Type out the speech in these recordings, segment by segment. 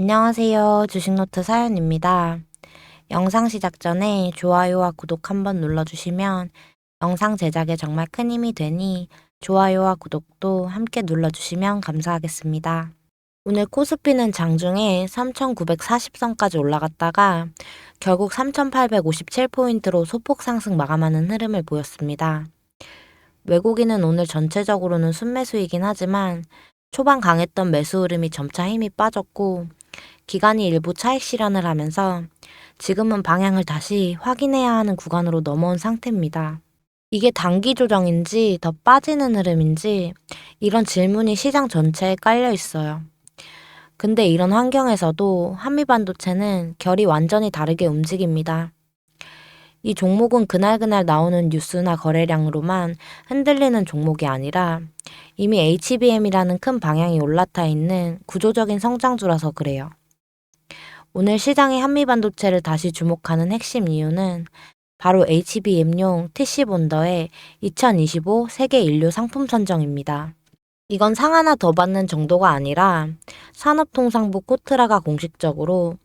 안녕하세요. 주식노트 사연입니다. 영상 시작 전에 좋아요와 구독 한번 눌러주시면 영상 제작에 정말 큰 힘이 되니 좋아요와 구독도 함께 눌러주시면 감사하겠습니다. 오늘 코스피는 장중에 3,940선까지 올라갔다가 결국 3,857포인트로 소폭 상승 마감하는 흐름을 보였습니다. 외국인은 오늘 전체적으로는 순매수이긴 하지만 초반 강했던 매수 흐름이 점차 힘이 빠졌고 기관이 일부 차익 실현을 하면서 지금은 방향을 다시 확인해야 하는 구간으로 넘어온 상태입니다. 이게 단기 조정인지 더 빠지는 흐름인지 이런 질문이 시장 전체에 깔려 있어요. 근데 이런 환경에서도 한미반도체는 결이 완전히 다르게 움직입니다. 이 종목은 그날그날 나오는 뉴스나 거래량으로만 흔들리는 종목이 아니라 이미 HBM이라는 큰 방향이 올라타 있는 구조적인 성장주라서 그래요. 오늘 시장이 한미반도체를 다시 주목하는 핵심 이유는 바로 HBM용 TC 본더의 2025 세계 인류 상품 선정입니다. 이건 상 하나 더 받는 정도가 아니라 산업통상부 코트라가 공식적으로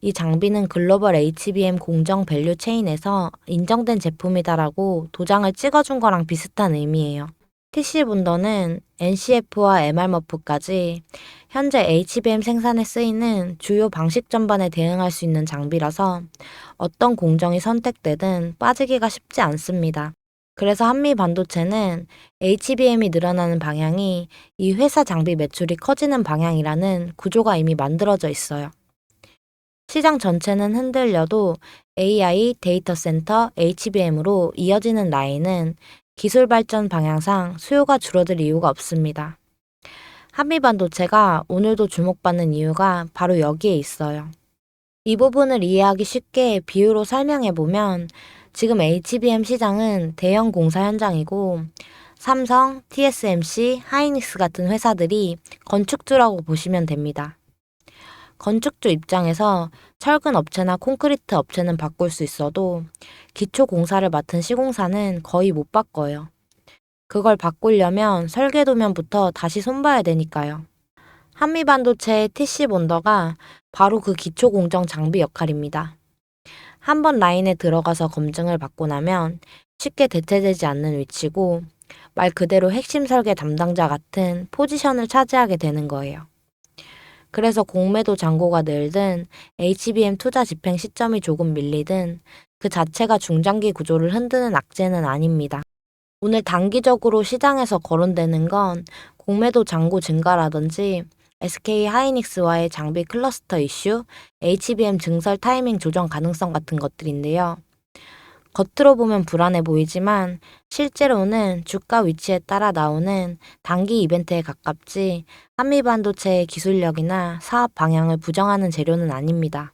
이 장비는 글로벌 HBM 공정 밸류 체인에서 인정된 제품이다라고 도장을 찍어준 거랑 비슷한 의미예요. TC 본더는 NCF와 MR머프까지 현재 HBM 생산에 쓰이는 주요 방식 전반에 대응할 수 있는 장비라서 어떤 공정이 선택되든 빠지기가 쉽지 않습니다. 그래서 한미 반도체는 HBM이 늘어나는 방향이 이 회사 장비 매출이 커지는 방향이라는 구조가 이미 만들어져 있어요. 시장 전체는 흔들려도 AI, 데이터 센터, HBM으로 이어지는 라인은 기술 발전 방향상 수요가 줄어들 이유가 없습니다. 한미 반도체가 오늘도 주목받는 이유가 바로 여기에 있어요. 이 부분을 이해하기 쉽게 비유로 설명해 보면 지금 HBM 시장은 대형 공사 현장이고 삼성, TSMC, 하이닉스 같은 회사들이 건축주라고 보시면 됩니다. 건축주 입장에서 철근 업체나 콘크리트 업체는 바꿀 수 있어도 기초 공사를 맡은 시공사는 거의 못 바꿔요. 그걸 바꾸려면 설계도면부터 다시 손봐야 되니까요. 한미반도체의 TC 본더가 바로 그 기초 공정 장비 역할입니다. 한번 라인에 들어가서 검증을 받고 나면 쉽게 대체되지 않는 위치고 말 그대로 핵심 설계 담당자 같은 포지션을 차지하게 되는 거예요. 그래서 공매도 잔고가 늘든 HBM 투자 집행 시점이 조금 밀리든 그 자체가 중장기 구조를 흔드는 악재는 아닙니다. 오늘 단기적으로 시장에서 거론되는 건 공매도 잔고 증가라든지 SK 하이닉스와의 장비 클러스터 이슈, HBM 증설 타이밍 조정 가능성 같은 것들인데요. 겉으로 보면 불안해 보이지만 실제로는 주가 위치에 따라 나오는 단기 이벤트에 가깝지 한미반도체의 기술력이나 사업 방향을 부정하는 재료는 아닙니다.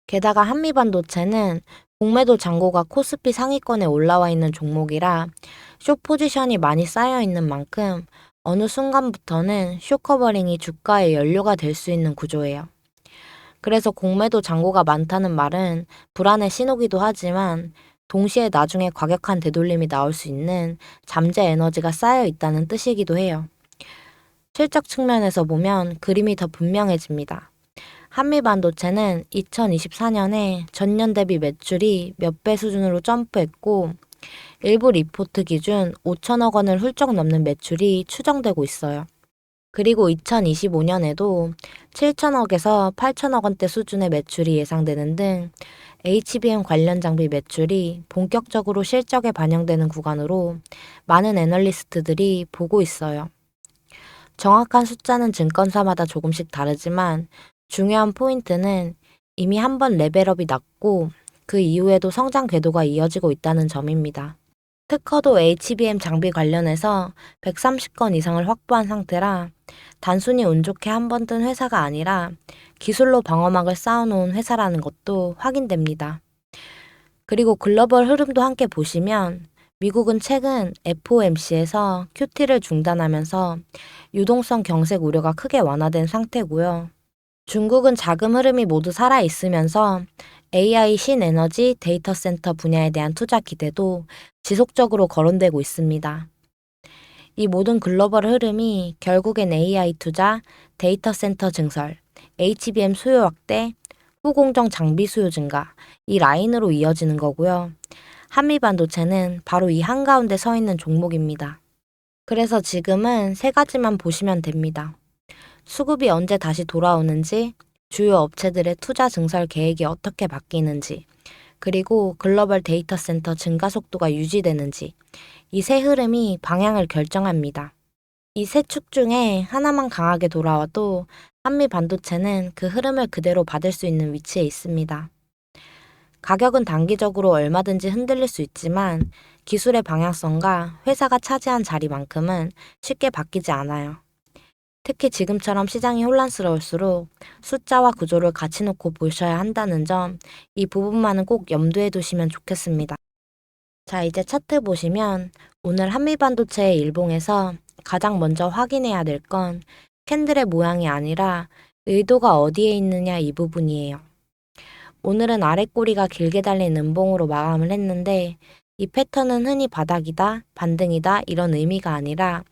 게다가 한미반도체는 공매도 잔고가 코스피 상위권에 올라와 있는 종목이라 숏 포지션이 많이 쌓여 있는 만큼 어느 순간부터는 숏 커버링이 주가의 연료가 될 수 있는 구조예요. 그래서 공매도 잔고가 많다는 말은 불안의 신호기도 하지만 동시에 나중에 과격한 되돌림이 나올 수 있는 잠재 에너지가 쌓여 있다는 뜻이기도 해요. 실적 측면에서 보면 그림이 더 분명해집니다. 한미반도체는 2024년에 전년 대비 매출이 몇 배 수준으로 점프했고 일부 리포트 기준 5천억 원을 훌쩍 넘는 매출이 추정되고 있어요. 그리고 2025년에도 7천억에서 8천억 원대 수준의 매출이 예상되는 등 HBM 관련 장비 매출이 본격적으로 실적에 반영되는 구간으로 많은 애널리스트들이 보고 있어요. 정확한 숫자는 증권사마다 조금씩 다르지만 중요한 포인트는 이미 한 번 레벨업이 났고 그 이후에도 성장 궤도가 이어지고 있다는 점입니다. 특허도 HBM 장비 관련해서 130건 이상을 확보한 상태라 단순히 운 좋게 한 번 뜬 회사가 아니라 기술로 방어막을 쌓아놓은 회사라는 것도 확인됩니다. 그리고 글로벌 흐름도 함께 보시면 미국은 최근 FOMC에서 QT를 중단하면서 유동성 경색 우려가 크게 완화된 상태고요. 중국은 자금 흐름이 모두 살아있으면서 AI 신에너지 데이터 센터 분야에 대한 투자 기대도 지속적으로 거론되고 있습니다. 이 모든 글로벌 흐름이 결국엔 AI 투자, 데이터 센터 증설, HBM 수요 확대, 후공정 장비 수요 증가, 이 라인으로 이어지는 거고요. 한미 반도체는 바로 이 한가운데 서 있는 종목입니다. 그래서 지금은 세 가지만 보시면 됩니다. 수급이 언제 다시 돌아오는지, 주요 업체들의 투자 증설 계획이 어떻게 바뀌는지, 그리고 글로벌 데이터 센터 증가 속도가 유지되는지, 이 세 흐름이 방향을 결정합니다. 이 세 축 중에 하나만 강하게 돌아와도 한미 반도체는 그 흐름을 그대로 받을 수 있는 위치에 있습니다. 가격은 단기적으로 얼마든지 흔들릴 수 있지만 기술의 방향성과 회사가 차지한 자리만큼은 쉽게 바뀌지 않아요. 특히 지금처럼 시장이 혼란스러울수록 숫자와 구조를 같이 놓고 보셔야 한다는 점, 이 부분만은 꼭 염두에 두시면 좋겠습니다. 자, 이제 차트 보시면 오늘 한미반도체의 일봉에서 가장 먼저 확인해야 될 건 캔들의 모양이 아니라 의도가 어디에 있느냐 이 부분이에요. 오늘은 아랫꼬리가 길게 달린 음봉으로 마감을 했는데 이 패턴은 흔히 바닥이다, 반등이다 이런 의미가 아니라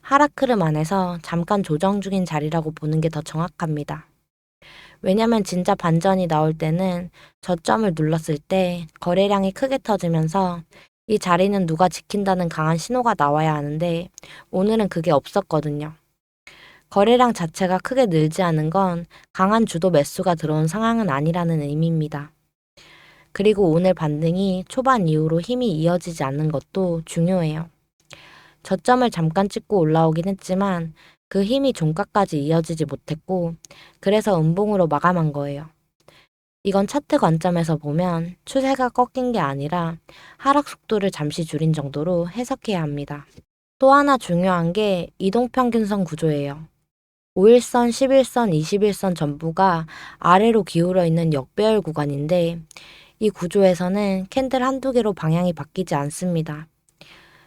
하락 흐름 안에서 잠깐 조정 중인 자리라고 보는 게 더 정확합니다. 왜냐면 진짜 반전이 나올 때는 저점을 눌렀을 때 거래량이 크게 터지면서 이 자리는 누가 지킨다는 강한 신호가 나와야 하는데 오늘은 그게 없었거든요. 거래량 자체가 크게 늘지 않은 건 강한 주도 매수가 들어온 상황은 아니라는 의미입니다. 그리고 오늘 반등이 초반 이후로 힘이 이어지지 않는 것도 중요해요. 저점을 잠깐 찍고 올라오긴 했지만 그 힘이 종가까지 이어지지 못했고 그래서 음봉으로 마감한 거예요. 이건 차트 관점에서 보면 추세가 꺾인 게 아니라 하락 속도를 잠시 줄인 정도로 해석해야 합니다. 또 하나 중요한 게 이동평균선 구조예요. 5일선, 11선, 21선 전부가 아래로 기울어 있는 역배열 구간인데 이 구조에서는 캔들 한두 개로 방향이 바뀌지 않습니다.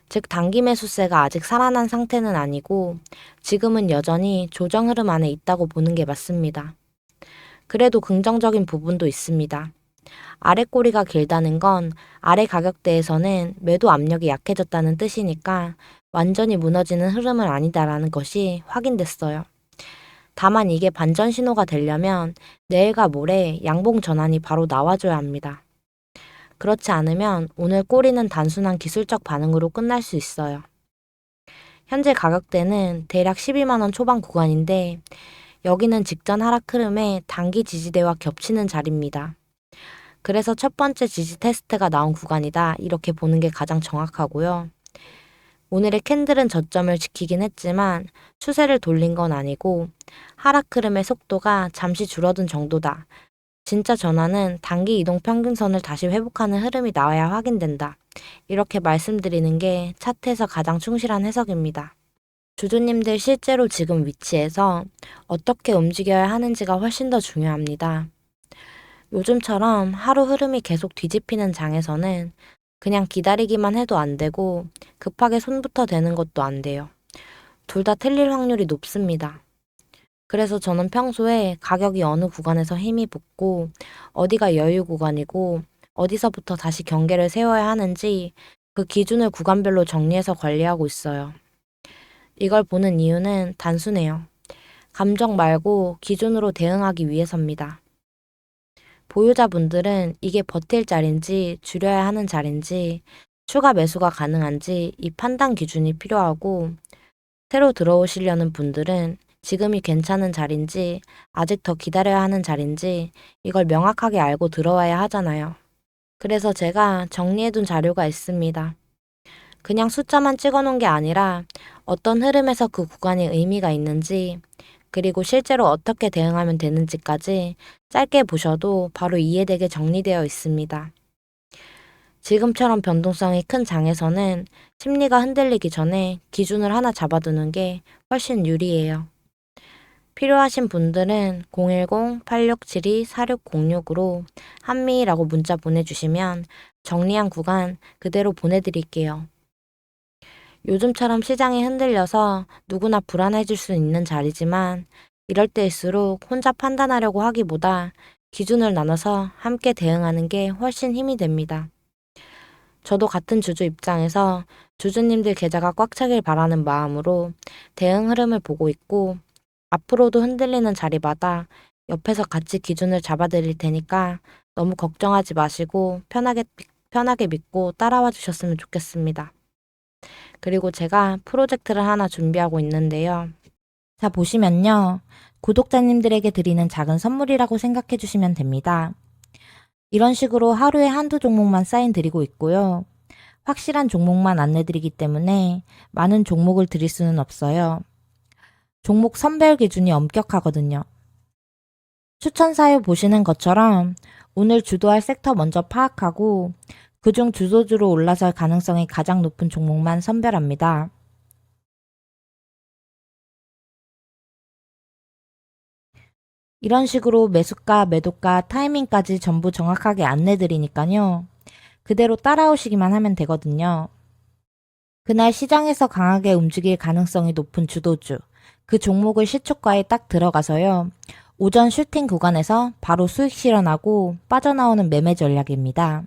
즉 단기 매수세가 아직 살아난 상태는 아니고 지금은 여전히 조정 흐름 안에 있다고 보는 게 맞습니다. 그래도 긍정적인 부분도 있습니다. 아래 꼬리가 길다는 건 아래 가격대에서는 매도 압력이 약해졌다는 뜻이니까 완전히 무너지는 흐름은 아니다라는 것이 확인됐어요. 다만 이게 반전 신호가 되려면 내일과 모레 양봉 전환이 바로 나와줘야 합니다. 그렇지 않으면 오늘 꼬리는 단순한 기술적 반응으로 끝날 수 있어요. 현재 가격대는 대략 12만원 초반 구간인데 여기는 직전 하락 흐름의 단기 지지대와 겹치는 자리입니다. 그래서 첫 번째 지지 테스트가 나온 구간이다 이렇게 보는 게 가장 정확하고요. 오늘의 캔들은 저점을 지키긴 했지만 추세를 돌린 건 아니고 하락 흐름의 속도가 잠시 줄어든 정도다. 진짜 전환은 단기 이동 평균선을 다시 회복하는 흐름이 나와야 확인된다. 이렇게 말씀드리는 게 차트에서 가장 충실한 해석입니다. 주주님들 실제로 지금 위치에서 어떻게 움직여야 하는지가 훨씬 더 중요합니다. 요즘처럼 하루 흐름이 계속 뒤집히는 장에서는 그냥 기다리기만 해도 안 되고 급하게 손부터 대는 것도 안 돼요. 둘 다 틀릴 확률이 높습니다. 그래서 저는 평소에 가격이 어느 구간에서 힘이 붙고 어디가 여유 구간이고 어디서부터 다시 경계를 세워야 하는지 그 기준을 구간별로 정리해서 관리하고 있어요. 이걸 보는 이유는 단순해요. 감정 말고 기준으로 대응하기 위해서입니다. 보유자분들은 이게 버틸 자리인지 줄여야 하는 자리인지 추가 매수가 가능한지 이 판단 기준이 필요하고 새로 들어오시려는 분들은 지금이 괜찮은 자리인지 아직 더 기다려야 하는 자리인지 이걸 명확하게 알고 들어와야 하잖아요. 그래서 제가 정리해둔 자료가 있습니다. 그냥 숫자만 찍어놓은 게 아니라 어떤 흐름에서 그 구간이 의미가 있는지 그리고 실제로 어떻게 대응하면 되는지까지 짧게 보셔도 바로 이해되게 정리되어 있습니다. 지금처럼 변동성이 큰 장에서는 심리가 흔들리기 전에 기준을 하나 잡아두는 게 훨씬 유리해요. 필요하신 분들은 010-8672-4606으로 한미라고 문자 보내주시면 정리한 구간 그대로 보내드릴게요. 요즘처럼 시장이 흔들려서 누구나 불안해질 수 있는 자리지만 이럴 때일수록 혼자 판단하려고 하기보다 기준을 나눠서 함께 대응하는 게 훨씬 힘이 됩니다. 저도 같은 주주 입장에서 주주님들 계좌가 꽉 차길 바라는 마음으로 대응 흐름을 보고 있고 앞으로도 흔들리는 자리마다 옆에서 같이 기준을 잡아드릴 테니까 너무 걱정하지 마시고 편하게 믿고 따라와 주셨으면 좋겠습니다. 그리고 제가 프로젝트를 하나 준비하고 있는데요. 자, 보시면요. 구독자님들에게 드리는 작은 선물이라고 생각해 주시면 됩니다. 이런 식으로 하루에 한두 종목만 사인 드리고 있고요. 확실한 종목만 안내 드리기 때문에 많은 종목을 드릴 수는 없어요. 종목 선별 기준이 엄격하거든요. 추천 사유 보시는 것처럼 오늘 주도할 섹터 먼저 파악하고 그중 주도주로 올라설 가능성이 가장 높은 종목만 선별합니다. 이런 식으로 매수가, 매도가, 타이밍까지 전부 정확하게 안내 드리니까요. 그대로 따라오시기만 하면 되거든요. 그날 시장에서 강하게 움직일 가능성이 높은 주도주, 그 종목을 시초가에 딱 들어가서요. 오전 슈팅 구간에서 바로 수익 실현하고 빠져나오는 매매 전략입니다.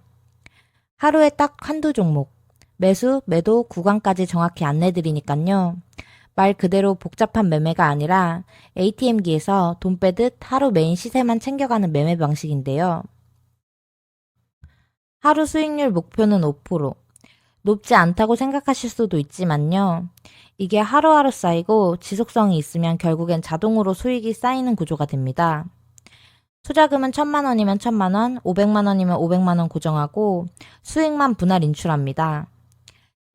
하루에 딱 한두 종목, 매수, 매도 구간까지 정확히 안내 드리니까요. 말 그대로 복잡한 매매가 아니라 ATM기에서 돈 빼듯 하루 메인 시세만 챙겨가는 매매 방식인데요. 하루 수익률 목표는 5%. 높지 않다고 생각하실 수도 있지만요. 이게 하루하루 쌓이고 지속성이 있으면 결국엔 자동으로 수익이 쌓이는 구조가 됩니다. 투자금은 1,000만 원이면 1,000만 원, 500만 원이면 500만 원 고정하고 수익만 분할 인출합니다.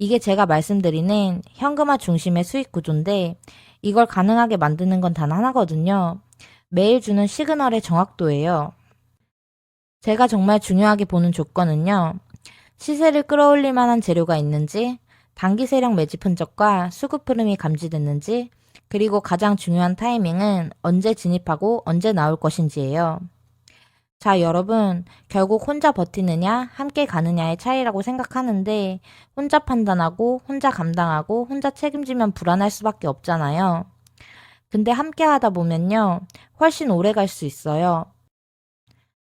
이게 제가 말씀드리는 현금화 중심의 수익 구조인데 이걸 가능하게 만드는 건 단 하나거든요. 매일 주는 시그널의 정확도예요. 제가 정말 중요하게 보는 조건은요. 시세를 끌어올릴 만한 재료가 있는지, 단기 세력 매집 흔적과 수급 흐름이 감지됐는지, 그리고 가장 중요한 타이밍은 언제 진입하고 언제 나올 것인지예요. 자, 여러분, 결국 혼자 버티느냐, 함께 가느냐의 차이라고 생각하는데, 혼자 판단하고, 혼자 감당하고, 혼자 책임지면 불안할 수밖에 없잖아요. 근데 함께 하다 보면요, 훨씬 오래 갈 수 있어요.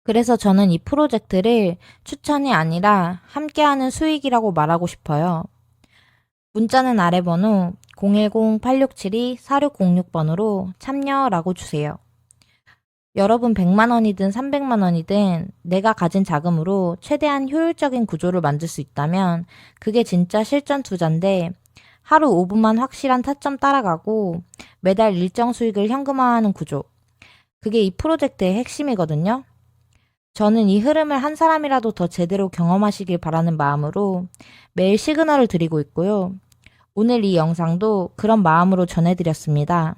그래서 저는 이 프로젝트를 추천이 아니라 함께하는 수익이라고 말하고 싶어요. 문자는 아래 번호 010-8672-4606번으로 참여라고 주세요. 여러분 100만 원이든 300만 원이든 내가 가진 자금으로 최대한 효율적인 구조를 만들 수 있다면 그게 진짜 실전 투자인데 하루 5분만 확실한 타점 따라가고 매달 일정 수익을 현금화하는 구조. 그게 이 프로젝트의 핵심이거든요. 저는 이 흐름을 한 사람이라도 더 제대로 경험하시길 바라는 마음으로 매일 시그널을 드리고 있고요. 오늘 이 영상도 그런 마음으로 전해드렸습니다.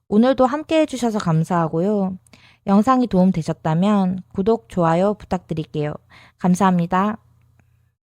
오늘도 함께 해주셔서 감사하고요. 영상이 도움되셨다면 구독, 좋아요 부탁드릴게요. 감사합니다.